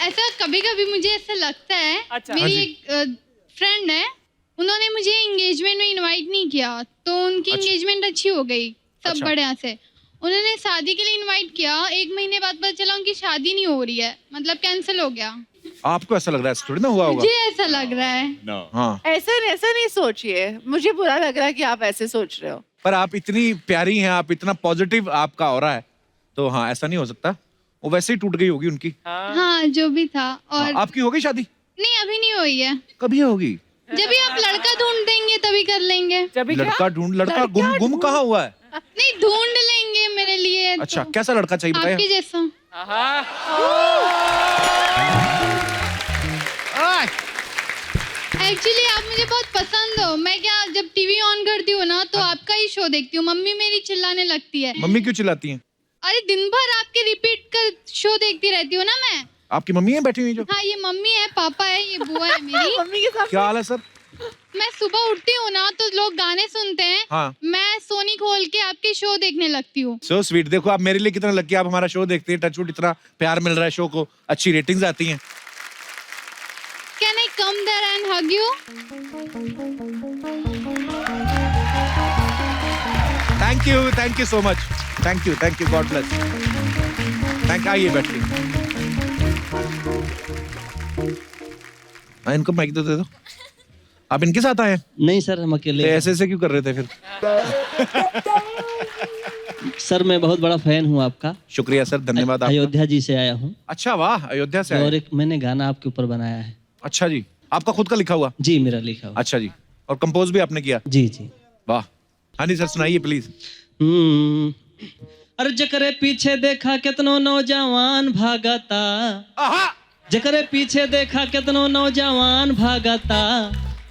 ऐसा कभी कभी मुझे ऐसा लगता है। अच्छा। हाँ मेरी जी। एक फ्रेंड है, उन्होंने मुझे एंगेजमेंट में इनवाइट नहीं किया, तो उनकी अच्छा। एंगेजमेंट अच्छी हो गई, सब अच्छा। बढ़िया से। उन्होंने शादी के लिए इनवाइट किया, 1 महीने बाद पता चला उनकी शादी नहीं हो रही है, मतलब कैंसिल हो गया। आपको ऐसा लग रहा है, ऐसा थोड़ी ना हुआ होगा। मुझे ऐसा लग रहा है। हाँ, ऐसा नहीं सोचिए, मुझे बुरा लग रहा है कि आप ऐसे सोच रहे हो। पर आप इतनी प्यारी हैं, आप इतना पॉजिटिव आपका हो रहा है, तो हाँ ऐसा नहीं हो सकता। वो वैसे ही टूट गई होगी उनकी। हाँ, जो भी था। और हाँ, आपकी हो गई शादी? नहीं, अभी नहीं हुई है। कभी होगी? जब भी आप लड़का ढूंढ देंगे तभी कर लेंगे। जब भी क्या? लड़का ढूंढ, लड़का गुम कहाँ हुआ है? नहीं, ढूंढ लेंगे मेरे लिए। अच्छा, तो कैसा लड़का चाहिए आपके बताइए? जैसा। एक्चुअली आप मुझे बहुत पसंद हो। मैं क्या जब टीवी ऑन करती हूँ ना, तो आपका ही शो देखती हूँ। मम्मी मेरी चिल्लाने लगती है। मम्मी क्यों चिल्लाती हैं? अरे दिन भर आपके रिपीट कर शो देखती रहती हूँ ना मैं। आपकी मम्मी है बैठी हुई जो? हाँ, ये मम्मी है, पापा है, ये बुआ है मेरी। मम्मी के साथ क्या हाल है सर? मैं सुबह उठती हूँ ना, तो लोग गाने सुनते हैं। हाँ। मैं सोनी खोल के आपके शो देखने लगती हूँ। So sweet. देखो आप मेरे लिए कितना लकी, आप हमारा शो देखते हैं, टचवुड इतना प्यार मिल रहा है शो को, अच्छी रेटिंग्स आती हैं। Can I come there and hug you? Thank you so much. Thank you, God bless. Thank, आइए बैठिए। हाँ, इनको माइक दे दो। आप इनके साथ आए हैं? नहीं सर, हम अकेले तो ऐसे ऐसे क्यों कर रहे थे फिर? सर मैं बहुत बड़ा फैन हूँ आपका। शुक्रिया सर, धन्यवाद आपका। अयोध्या जी से आया हूँ अच्छा, वाह, अयोध्या से आए। और एक मैंने गाना आपके ऊपर बनाया है। अच्छा जी, आपका खुद का लिखा हुआ? जी मेरा लिखा हुआ। अच्छा जी, और कंपोज भी आपने किया? जी जी। वाह। हाँ जी सर, सुनाइए प्लीज। अरे जकरे पीछे देखा कितनो नौजवान भागता, जकरे पीछे देखा कितनो नौजवान भागता,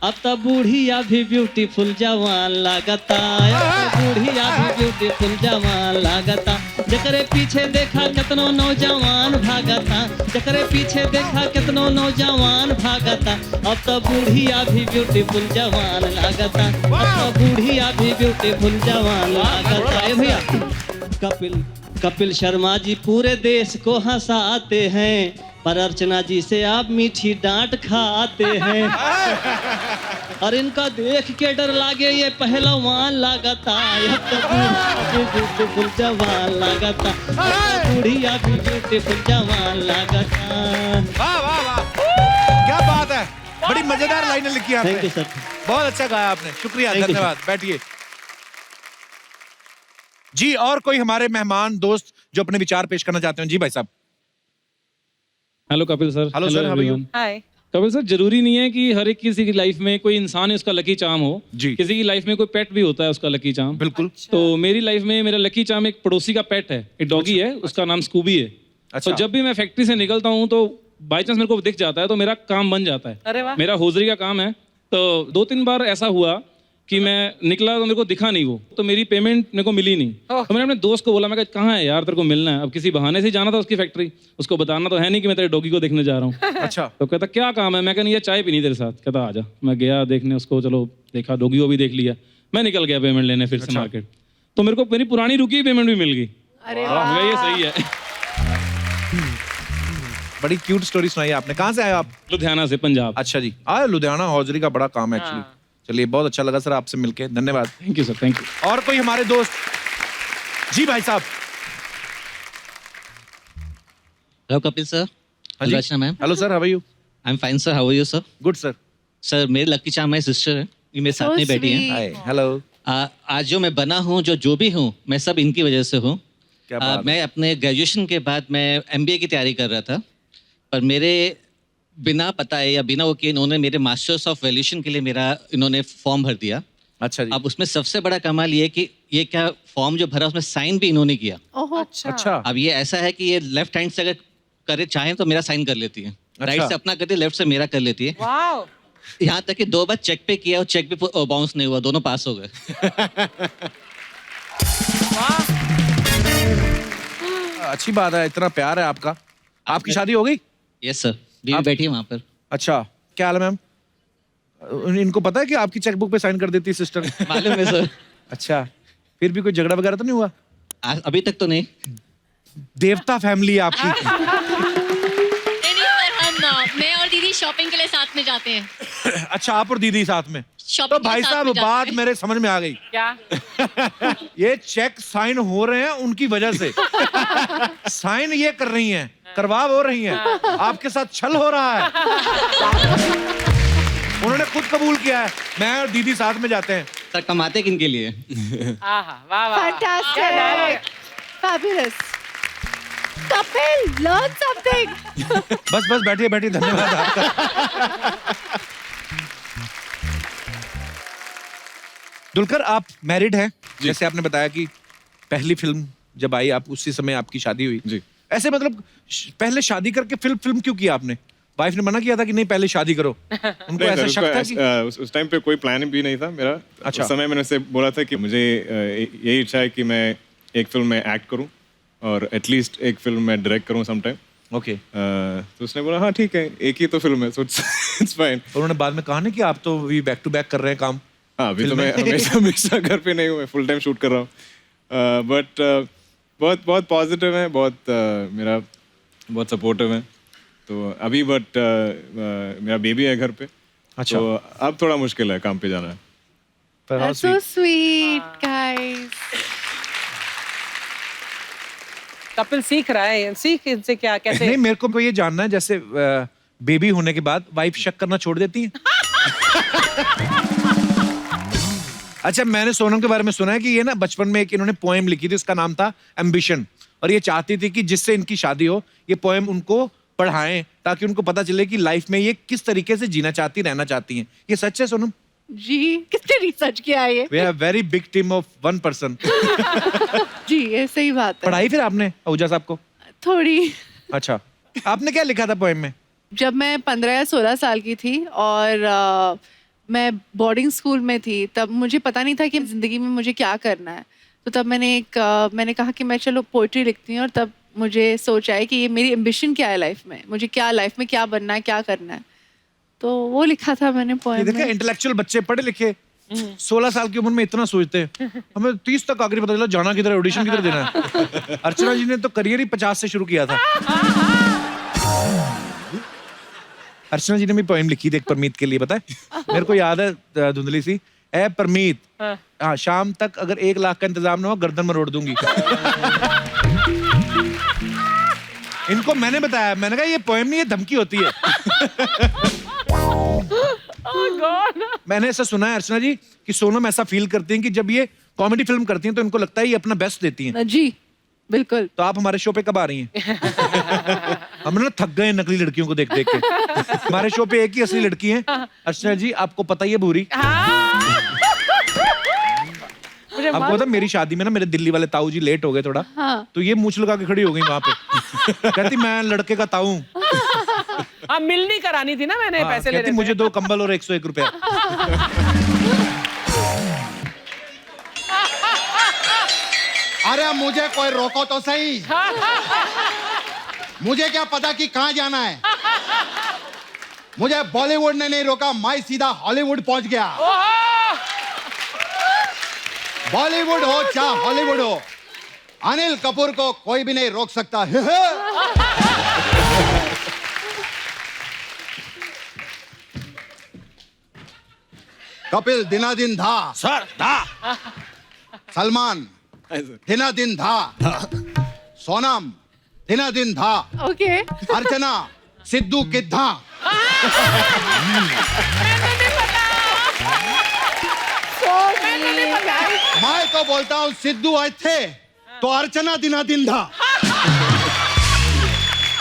अब तो बूढ़िया भी ब्यूटीफुल जवान लागता, अब तो बूढ़िया भी ब्यूटीफुल जवान लागता। जकरे पीछे देखा कितनो नौजवान भागता, जकरे पीछे देखा कितनो नौजवान भागता, अब तो बूढ़िया भी ब्यूटीफुल जवान लागता, अब तो बूढ़िया भी ब्यूटीफुल जवान लागता। ए भैया, कपिल शर्मा जी पूरे देश को हंसाते हैं, पर अर्चना जी से आप मीठी डांट खाते हैं। और इनका देख के डर लागे ये पहलवान लागता, अब तो ब्यूटीफुल जवान लागता, अब तो बूढ़िया भी ब्यूटीफुल जवान लागता। वाह वाह वाह, क्या बात है, बड़ी मजेदार लाइनें लिखी आपने। थैंक यू सर, बहुत अच्छा गाया आपने, शुक्रिया, Thank you, धन्यवाद। बैठिए जी। और कोई हमारे मेहमान दोस्त जो अपने विचार पेश करना चाहते हैं? जी भाई साहब। Hello Kapil sir. Hello sir, how are you? Hi. Kapil sir, जरूरी नहीं है कि हर एक किसी की लाइफ में कोई इंसान है उसका लकी चार्म हो जी। किसी की लाइफ में कोई पेट भी होता है उसका लकी चार्म। बिल्कुल। तो मेरी लाइफ में मेरा लकी चार्म एक पड़ोसी का पेट है, एक डॉगी है, उसका नाम स्कूबी है। अच्छा। तो जब भी मैं फैक्ट्री से निकलता हूँ तो बाई चांस मेरे को दिख जाता है तो मेरा काम बन जाता है। अरे वाह। मेरा होजरी का काम है। तो 2-3 बार ऐसा हुआ कि मैं निकला तो मेरे को दिखा नहीं वो, तो मेरी पेमेंट मेरे को मिली नहीं। तो मैंने अपने दोस्त को बोला, मैं कहा कहाँ है यार, तेरे को मिलना है। अब किसी बहाने से जाना था उसकी फैक्ट्री, उसको बताना तो है नहीं कि मैं तेरे डॉगी को देखने जा रहा हूँ। अच्छा। तो कहता क्या काम है? मैं कहना ये चाय पीनी तेरे साथ। कहता आजा। मैं गया देखने उसको, चलो देखा, डॉगी को भी देख लिया। मैं निकल गया पेमेंट लेने फिर से मार्केट। तो मेरे को मेरी पुरानी रुकी हुई पेमेंट भी मिल गई। अरे वाह, ये सही है। बड़ी क्यूट स्टोरी सुनाई आपने। कहाँ से आए आप? लुधियाना से, पंजाब। अच्छा जी, आए लुधियाना, हौजरी का बड़ा काम है एक्चुअली। चलिए, बहुत अच्छा लगा सर आपसे मिलके, धन्यवाद। Thank you sir, thank you. और कोई हमारे दोस्त? जी भाई साहब। Hello Kapil sir. हाँ जी। Rachna ma'am. Hello sir, how are you? I am fine sir, how are you sir? Good sir. सर मेरे लकी चार्म माई सिस्टर है, ये मेरे साथ में बैठी है। Hi, hello. आज जो मैं बना हूँ, जो भी हूँ, मैं सब इनकी वजह से हूँ। क्या बात है। मैं अपने ग्रेजुएशन के बाद मैं MBA की तैयारी कर रहा था, पर मेरे बिना पता है या बिना वो किए इन्होंने मेरे मास्टर्स ऑफ वैल्यूएशन के लिए मेरा इन्होंने फॉर्म भर दिया। अच्छा जी। अब उसमें सबसे बड़ा कमाल ये कि ये क्या फॉर्म जो भरा उसमें साइन भी इन्होंने किया। अच्छा। अब ये ऐसा है कि ये लेफ्ट हैंड से अगर करे चाहें तो मेरा साइन कर लेती है, राइट से अपना करती है, लेफ्ट से मेरा कर लेती है। वाओ। यहाँ तक कि 2 बार चेक पे किया और चेक भी बाउंस नहीं हुआ, दोनों पास हो गए। अच्छी बात है, इतना प्यार है आपका। आपकी शादी हो गई? यस सर, बीवी बैठी है वहाँ पर। अच्छा, क्या हाल है मैम? इनको पता है कि आपकी चेकबुक पे साइन कर देती है सिस्टर? मालूम है सर। अच्छा, फिर भी कोई झगड़ा वगैरह तो नहीं हुआ? अभी तक तो नहीं। देवता फैमिली है आपकी। नहीं सर, मैं और दीदी शॉपिंग के लिए साथ में जाते हैं। अच्छा, आप और दीदी साथ में? शॉपिंग तो के लिए भाई साथ साहब, में जाते बात हैं। मेरे समझ में आ गई। क्या? ये चेक साइन हो रहे हैं उनकी वजह से। साइन ये कर रही हैं, करवा हो रही हैं, आपके साथ छल हो रहा है। उन्होंने खुद कबूल किया है, मैं और दीदी साथ में जाते हैं। सर कमाते किन के लिए? आहा, वाह वाह। Fantastic. Fabulous. Kapil, learn something. बस बस, बैठिए बैठिए, धन्यवाद आपका। दुलकर, आप मैरिड हैं, जैसे आपने बताया कि पहली फिल्म जब आई आप उसी समय आपकी शादी हुई जी। ऐसे मतलब पहले शादी करके फिल्म क्यों किया आपने? वाइफ ने मना किया था कि नहीं पहले शादी करो? उनको नहीं ऐसा सर, शक था कि उस टाइम पे कोई प्लान भी नहीं था मेरा। अच्छा। उस समय मैंने उससे बोला था कि मुझे यही इच्छा है कि मैं एक फिल्म में एक्ट करूं और एटलीस्ट एक फिल्म में डायरेक्ट करूं सम टाइम। ओके। तो उसने बोला हाँ ठीक है, एक ही तो फिल्म है, सो इट्स फाइन। उन्होंने बाद में कहा ना कि आप तो भी बैक टू बैक कर रहे हैं काम। हाँ, अभी तो मैं हमेशा घर पे नहीं हूँ, मैं फुल टाइम शूट कर रहा हूँ। बट बहुत बहुत पॉजिटिव है, मेरा बहुत सपोर्टिव है। तो अभी बट मेरा बेबी है घर पे। अच्छा। तो अब थोड़ा मुश्किल है काम पे जाना। That's so sweet, guys. Kapil सीख रहा है, सीख इनसे क्या कैसे। नहीं, मेरे को ये जानना है, जैसे बेबी होने के बाद वाइफ शक करना छोड़ देती है? अच्छा, मैंने सोनम के बारे में सुना है कि ये ना बचपन में एक इन्होंने पोएम लिखी थी, उसका नाम था एम्बिशन, और ये चाहती थी कि जिससे इनकी शादी हो ये पोएम उनको पढ़ाएं ताकि उनको पता चले कि लाइफ में ये किस तरीके से जीना चाहती, रहना चाहती हैं। ये सच है सोनम? जी, किसने रिसर्च किया है ये? We have very big team of one person. जी, ये सही बात है। पढ़ाई फिर आपने आहूजा साहब को? थोड़ी। अच्छा, आपने क्या लिखा था पोएम में? जब मैं 15 या 16 साल की थी और मैं बोर्डिंग स्कूल में थी, तब मुझे पता नहीं था कि जिंदगी में मुझे क्या करना है। तो तब मैंने कहा कि मैं चलो पोइट्री लिखती हूँ, और तब मुझे सोच आया कि ये मेरी एम्बिशन क्या है लाइफ में, मुझे क्या लाइफ में क्या बनना है, क्या करना है। तो वो लिखा था मैंने पोएम में। इंटेलेक्चुअल बच्चे पढ़े लिखे 16 साल की उम्र में इतना सोचते हैं। हमें 30 तक आखिरी पता चला जाना किधर है, ऑडिशन किधर देना है। अर्चना जी ने तो करियर ही 50 से शुरू किया था। अर्चना जी ने भी पोएम लिखी थी एक परमीत के लिए, पता है मेरे को याद है धुंधली सी। ए परमीत, हाँ शाम तक अगर 1 लाख का इंतजाम ना हो गर्दन में रोड दूंगी। इनको मैंने बताया, मैंने कहा ये पोएम नहीं, ये धमकी होती है। मैंने ऐसा सुना है अर्चना जी कि सोनम ऐसा फील करती हैं कि जब ये कॉमेडी फिल्म करती हैं तो इनको लगता है ये अपना बेस्ट देती हैं। जी बिल्कुल। तो आप हमारे शो पे कब आ रही हैं? हम ना थक गए नकली लड़कियों को देख देख के। हमारे शो पे एक ही असली लड़की है अर्चना जी, आपको पता ही है भूरी। आपको पता मेरी शादी में ना मेरे दिल्ली वाले ताऊ जी लेट हो गए थोड़ा, तो ये मूंछ लगा के खड़ी हो गई वहां पे। कहती मैं लड़के का ताऊ हूँ। मिलनी करानी थी ना मैंने, पैसे ले रहे थे। मुझे 2 कंबल और 101 रुपया। अरे मुझे कोई रोको तो सही। मुझे क्या पता कि कहां जाना है। मुझे बॉलीवुड ने नहीं रोका, मैं सीधा हॉलीवुड पहुंच गया। बॉलीवुड हो चाहे हॉलीवुड हो, अनिल कपूर को कोई भी नहीं रोक सकता। कपिल दिनादिन धा सर, धा। सलमान दिनादिन धा, सोनम दिनादिन धा, ओके। अर्चना सिद्धू किद्धा। मैं तो बोलता हूँ सिद्धू आज थे तो अर्चना दिनादिन धा।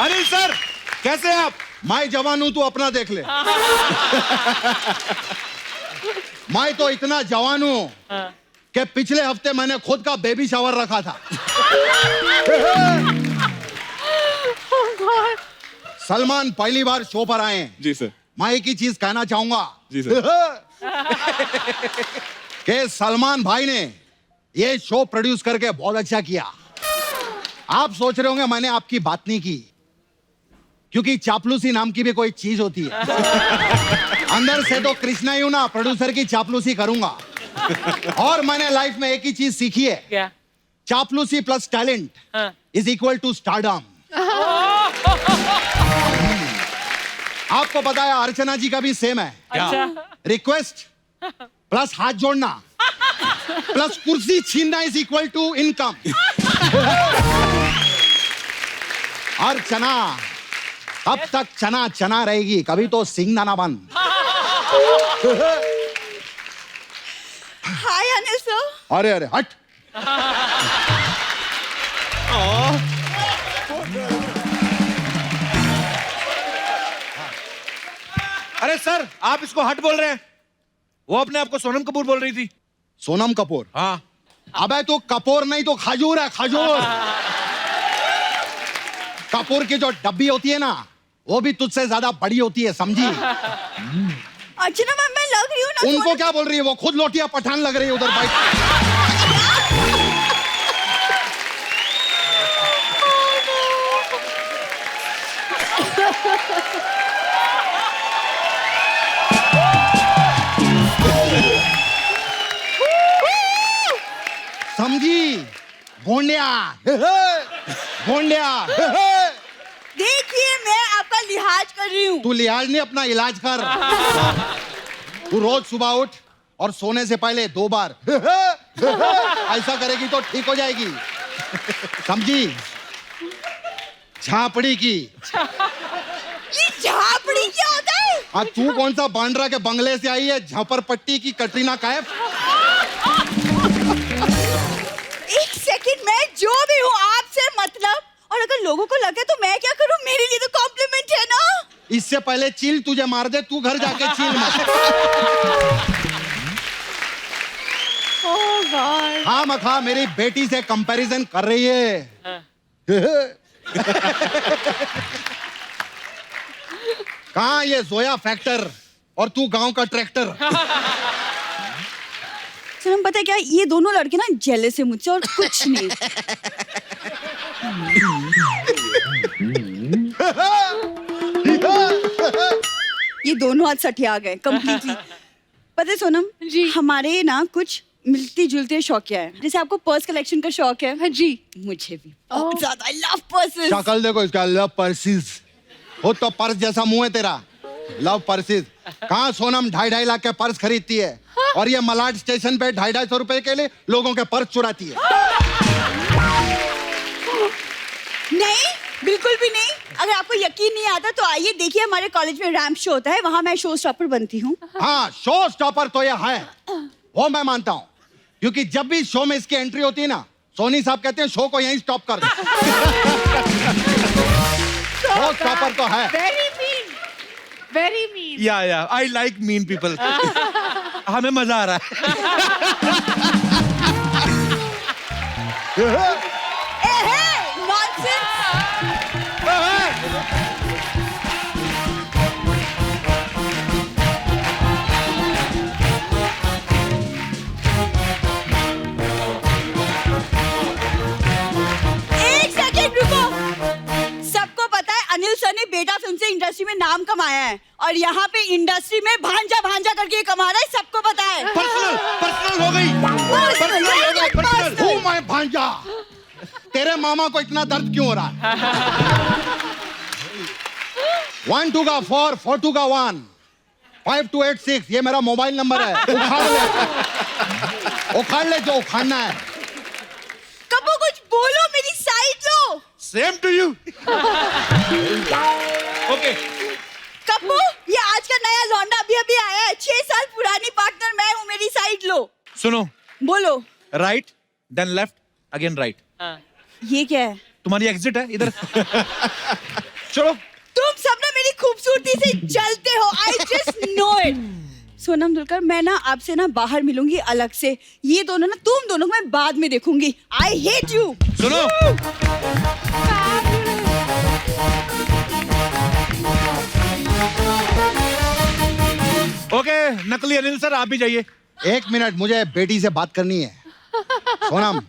अनिल सर कैसे हैं आप? मैं जवान हूं, तू अपना देख ले। मैं तो इतना जवान हूं कि पिछले हफ्ते मैंने खुद का बेबी शावर रखा था। सलमान पहली बार शो पर आए हैं। जी सर। मैं एक ही चीज कहना चाहूंगा। जी सर। कि सलमान भाई ने ये शो प्रोड्यूस करके बहुत अच्छा किया। आप सोच रहे होंगे मैंने आपकी बात नहीं की, क्योंकि चापलूसी नाम की भी कोई चीज होती है। अंदर से तो कृष्णा ही हूं ना, प्रोड्यूसर की चापलूसी करूंगा। और मैंने लाइफ में एक ही चीज सीखी है। क्या? चापलूसी plus talent is equal to stardom. आपको पता है अर्चना जी का भी सेम है। अच्छा। रिक्वेस्ट प्लस हाथ जोड़ना प्लस कुर्सी छीनना इज इक्वल टू इनकम। अर्चना अब तक चना चना रहेगी, कभी तो सिंगदाना बन। हाय अनिल सर। अरे अरे हट। अरे सर आप इसको हट बोल रहे हैं, वो अपने आप को सोनम कपूर बोल रही थी। सोनम कपूर? हाँ। अबे तो कपूर नहीं तो खजूर है, खजूर। कपूर की जो डब्बी होती है ना, वो भी तुझसे ज्यादा बड़ी होती है, समझी? अर्चना मैम मैं लग रही हूँ ना। उनको क्या बोल रही है, वो खुद लोटिया पठान लग रही है उधर बाइक। समझी? गोंडिया गोंडिया। देखिए मैं आपका लिहाज कर रही हूँ। तू लिहाज नहीं, अपना इलाज कर। तू रोज सुबह उठ और सोने से पहले 2 बार ऐसा करेगी तो ठीक हो जाएगी, समझी? झापड़ी की। ये झापड़ी क्या होता है? तू कौन सा बांद्रा के बंगले से आई है, झपरपट्टी की कटरीना कैफ? मैं जो भी हूँ आपसे मतलब, और अगर लोगों को लगे तो मैं क्या करूँ, मेरे लिए तो कॉम्प्लीमेंट है ना। इससे पहले चील तुझे मार दे, तू घर जाके चील मार। Oh God. हाँ मखा मेरी बेटी से कंपैरिजन कर रही है। कहाँ ये जोया फैक्टर और तू गांव का ट्रैक्टर। सनम पता है क्या, ये दोनों लड़के ना जेलस है मुझसे और कुछ नहीं। ये दोनों आज सठिया गए कंप्लीटली। पता है सोनम जी, हमारे ना कुछ मिलती जुलती शौकिया है। जैसे आपको पर्स कलेक्शन का शौक है। हाँ जी, मुझे भी बहुत ज्यादा। I love purses. शक्ल देखो इसका, लव पर्सेस। हो तो पर्स जैसा मुंह है तेरा, लव पर्सेस। कहाँ सोनम 2.5 लाख के पर्स खरीदती है और ये मलाड स्टेशन पे 250 रुपए के लिए लोगों के पर्स चुराती है। नहीं, बिल्कुल भी नहीं। अगर आपको यकीन नहीं आता तो आइए देखिए, हमारे कॉलेज में रैंप शो होता है, वहां मैं शो स्टॉपर बनती हूँ। हाँ शो स्टॉपर तो ये है, वो मैं मानता हूँ, क्योंकि जब भी शो में इसकी एंट्री होती है ना, सोनी साहब कहते हैं शो को यहीं स्टॉप कर दे। शो स्टॉपर तो है। Very mean. Very mean. या आई लाइक मीन पीपल। हमें मजा आ रहा है। नॉनसेंस। एक सेकंड रुको। सबको पता है अनिल सर ने बेटा फिल्म से इंडस्ट्री में नाम कमाया है, और यहाँ पे इंडस्ट्री में भांजा भांजा करके ये कमा रहा है, सबको पता है। पर्सनल हो गई। पर्सनल हूँ मैं भांजा। तेरे मामा को इतना दर्द क्यों हो रहा है? 1 2 का 4 4 2 का 1 5 2 8 6 ये मेरा मोबाइल नंबर है। उखाड़ ले जो उखाड़ना है। कबो कुछ बोलो, मेरी साइड लो। Same to you. Okay Kappu, ये आज का नया लौंडा अभी अभी आया है, 6 साल पुरानी पार्टनर मैं हूँ, मेरी साइड लो। सुनो, बोलो। Right then left again right. ये क्या है? तुम्हारी एग्जिट है इधर। चलो। तुम सब ना मेरी खूबसूरती से जलते हो। I just know it. Sonam Dulkar, मैं ना आपसे ना बाहर मिलूंगी अलग से। ये दोनों ना, तुम दोनों को मैं बाद में देखूंगी। I hate you. सुनो, ओके नकली अनिल सर आप भी जाइए। 1 मिनट, मुझे बेटी से बात करनी है। Sonam,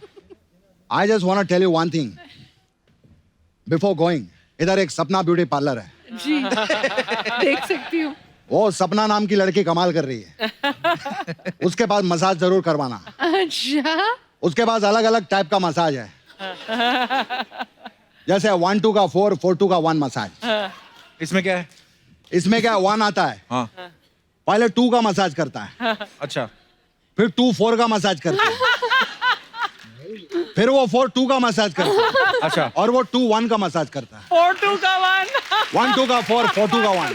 I just want to tell you one thing before going. इधर एक सपना ब्यूटी पार्लर है जी। देख सकती हूँ। वो सपना नाम की लड़की कमाल कर रही है। उसके पास मसाज जरूर करवाना। अच्छा। उसके पास अलग अलग टाइप का मसाज है, जैसे 1 2 का 4 4 2 का 1 मसाज। इसमें क्या है? इसमें क्या 1 आता है, हाँ। पहले 2 का मसाज करता है, अच्छा, फिर 2 4 का मसाज करता है, फिर वो 4 2 का मसाज करता है, अच्छा, और वो 2 1 का मसाज करता है। 4 2 का 1 1 2 का 4 4 2 का 1।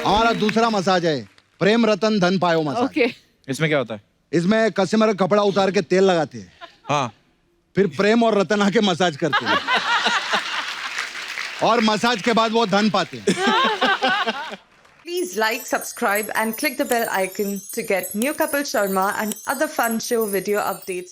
हमारा दूसरा मसाज है प्रेम रतन धन पायो मसाज। ओके। इसमें क्या होता है? इसमें कस्टमर का कपड़ा उतार के तेल लगाते हैं, हाँ, फिर प्रेम और रतन आके मसाज करते हैं, और मसाज के बाद वो धन पाते हैं। Please like, subscribe and click the bell icon to get new Kapil Sharma and other fun show video updates.